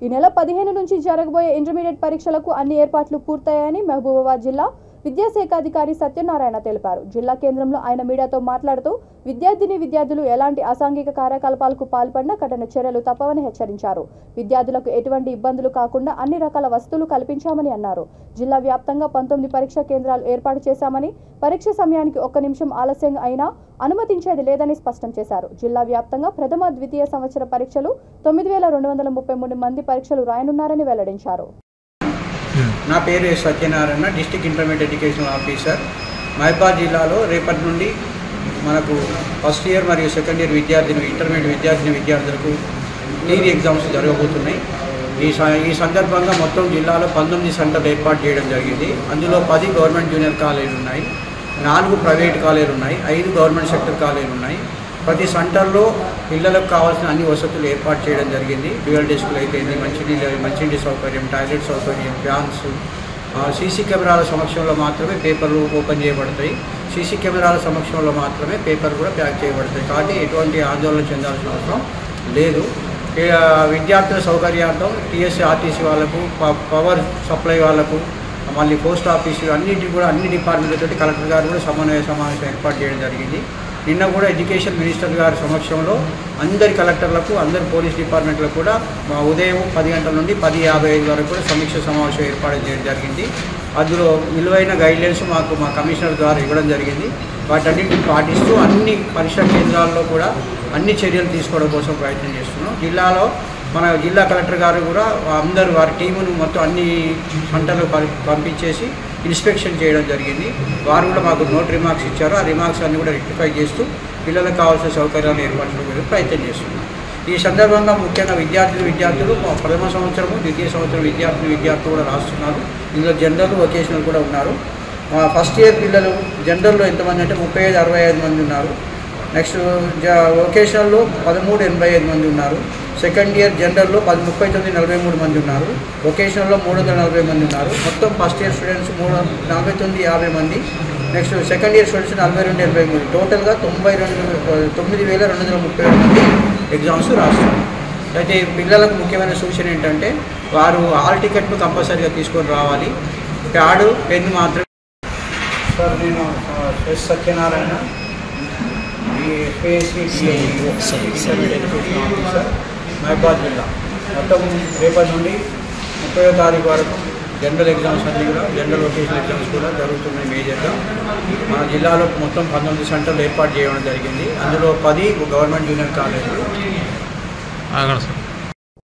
ఈ నెల 15 నుంచి జరగబోయే ఇంటర్మీడియట్ పరీక్షలకు అన్ని ఏర్పాట్లు పూర్తయ్యాయని మహబూబాబాద్ జిల్లా విద్యాశాఖ అధికారి సత్యనారాయణ తెలిపారు. జిల్లా కేంద్రంలో ఆయన మీడియాతో మాట్లాడుతూ విద్యార్థులు ఎలాంటి అసాంఘిక కార్యకలాపాలకు పాల్పడినా కఠిన చర్యలు తప్పవని హెచ్చరించారు. విద్యార్థులకు ఎటువంటి ఇబ్బందులు కాకుండా అన్ని రకాల వసతులు కల్పించామని అన్నారు. జిల్లా వ్యాప్తంగా 19 పరీక్షా కేంద్రాలు ఏర్పాటు చేశామని, పరీక్ష సమయానికి 1 నిమిషం ఆలస్యంగా అయినా అనుమతించేది లేదని స్పష్టం చేశారు. జిల్లా వ్యాప్తంగా ప్రథమ, ద్వితీయ సంవత్సర పరీక్షలు 9233 మంది పరీక్షలు రాయనున్నారని వెల్లడించారు. నా పేరు Satyanarayana, district intermediate education officer. Mahabubabad జిల్లాలో రేపటి నుండి మనకు ఫస్ట్ ఇయర్ మరియు సెకండ్ ఇయర్ ఇంటర్మీడియట్ విద్యార్థులకు థియరీ ఎగ్జామ్స్ జరగబోతున్నాయి. ఈ సందర్భంగా మొత్తం జిల్లాలో 19 సెంటర్లు ఏర్పాటు చేయడం జరిగింది. అందులో 10 గవర్నమెంట్ జూనియర్ కాలేజీలు ఉన్నాయి, 4 ప్రైవేట్ కాలేజీలు ఉన్నాయి, 5 గవర్నమెంట్ సెక్టర్ కాలేజీలు ఉన్నాయి. ప్రతి సెంటర్లో పిల్లలకు కావాల్సిన అన్ని వసతులు ఏర్పాటు చేయడం జరిగింది. డ్యూయల్ డెస్క్లు అయిపోయింది, మంచినీటి సౌకర్యం, టాయిలెట్ సౌకర్యం, ఫ్యాన్స్. సీసీ కెమెరాల సమక్షంలో మాత్రమే పేపర్లు ఓపెన్ చేయబడతాయి. సీసీ కెమెరాల సమక్షంలో మాత్రమే పేపర్ కూడా ప్యాక్ చేయబడతాయి. కాబట్టి ఎటువంటి ఆందోళన చెందాల్సిన అవసరం లేదు. విద్యార్థుల సౌకర్యార్థం టీఎస్సీ, ఆర్టీసీ వాళ్ళకు, పవర్ సప్లై వాళ్ళకు, మళ్ళీ పోస్ట్ ఆఫీసు అన్నింటికి కూడా అన్ని డిపార్ట్మెంట్లతో కలెక్టర్ గారు కూడా సమన్వయ సమావేశం ఏర్పాటు చేయడం జరిగింది. నిన్న కూడా ఎడ్యుకేషన్ మినిస్టర్ గారి సమక్షంలో అందరి కలెక్టర్లకు, అందరి పోలీస్ డిపార్ట్మెంట్లకు కూడా ఉదయం 10 గంటల నుండి 10:55 వరకు కూడా సమీక్ష సమావేశం ఏర్పాటు చేయడం జరిగింది. అందులో విలువైన గైడ్లైన్స్ మా కమిషనర్ ద్వారా ఇవ్వడం జరిగింది. వాటన్నిటిని పాటిస్తూ అన్ని పరీక్షా కేంద్రాల్లో కూడా అన్ని చర్యలు తీసుకోవడం కోసం ప్రయత్నం చేస్తున్నాం. జిల్లాలో మన జిల్లా కలెక్టర్ గారు కూడా అందరూ వారి టీమును మొత్తం అన్ని సెంటర్లు పంపించేసి ఇన్స్పెక్షన్ చేయడం జరిగింది. వారు కూడా మాకు నోట్ రిమార్క్స్ ఇచ్చారు. ఆ రిమార్క్స్ అన్ని కూడా రెక్టిఫై చేస్తూ పిల్లలకు కావాల్సిన సౌకర్యాలు ఏర్పాటు చేయడానికి ప్రయత్నం చేస్తున్నాం. ఈ సందర్భంగా ముఖ్యంగా విద్యార్థులు ప్రథమ సంవత్సరము, ద్వితీయ సంవత్సరం విద్యార్థులు కూడా రాస్తున్నారు. ఇందులో జనరల్, వొకేషనల్ కూడా ఉన్నారు. ఫస్ట్ ఇయర్ పిల్లలు జనరల్లో ఎంతమంది అంటే 35-65 మంది ఉన్నారు. నెక్స్ట్ వొకేషనల్లో 1385 మంది ఉన్నారు. సెకండ్ ఇయర్ జనరల్లో 3943 మంది ఉన్నారు. వొకేషనల్లో 340 మంది ఉన్నారు. మొత్తం ఫస్ట్ ఇయర్ స్టూడెంట్స్ 4950 మంది. నెక్స్ట్ సెకండ్ ఇయర్ స్టూడెంట్స్ 4280 మంది. టోటల్గా 9232 మంది ఎగ్జామ్స్ రాస్తున్నారు. అయితే పిల్లలకు ముఖ్యమైన సూచన ఏంటంటే వారు హాల్ టికెట్ను కంపల్సరీగా తీసుకొని రావాలి. ప్యాడు, పెన్ను మాత్రమే. సార్, నేను ఎస్ సత్యనారాయణ, మహబూబాబాద్ జిల్లా. మొత్తం రేపటి నుండి 30వ తారీఖు వరకు జనరల్ ఎగ్జామ్స్ అన్నీ కూడా, జనరల్ వొకేషనల్ ఎగ్జామ్స్ కూడా జరుగుతున్నాయి. మేజర్గా మన జిల్లాలో మొత్తం 19 సెంటర్లు ఏర్పాటు చేయడం జరిగింది. అందులో 10 గవర్నమెంట్ జూనియర్ కాలేజీలు.